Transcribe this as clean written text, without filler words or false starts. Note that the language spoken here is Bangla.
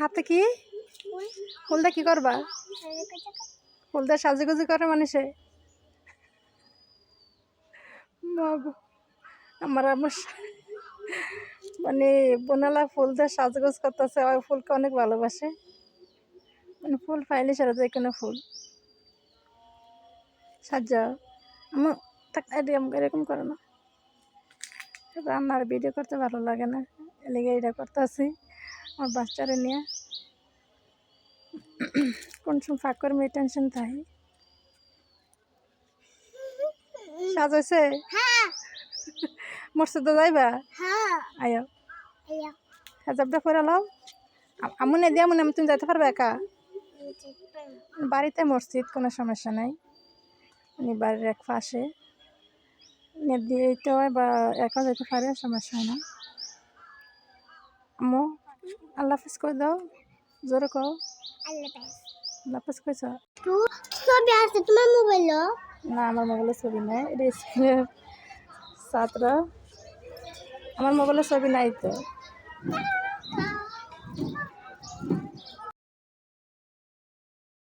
হাতে কি ফুল দিয়ে কি করবা? ফুল দিয়ে সাজুগুজু করে মানুষে। আমার আমার মানে বোনালা ফুল দিয়ে সাজগোজ করতেছে, ওই ফুলকে অনেক ভালোবাসে। মানে ফুল পাইলে সারা যে কোনো ফুল সাজা আমার এরকম করে না। রান্নার ভিডিও করতে ভালো লাগে না, এলিগে এটা করতেছি আমার বাচ্চারা নিয়ে। কোন সময় ফাঁক করে মেয়ে টেনশন তাই সাজাইছে। মসজিদে যাইবা? আয়ো হেজাবটা পরে লাও। আমনে দিয়া মনে তুমি যাইতে পারবে একা? বাড়িতে মসজিদ কোনো সমস্যা নাই, মানে বাড়ির এক পাশে নেট দিয়ে দিতে হয় বা একা যেতে পারে, সমস্যা হয় না। আম্মু আল্লাহ হাফিজ করে দাও, জোরে কও আল্লাহ হাফিজ কইছ। ছবি আছে তোমার মোবাইল? না আমার মোবাইলে ছবি নাই, এটা স্কুলের ছাত্র, আমার মোবাইলে ছবি নাই তো।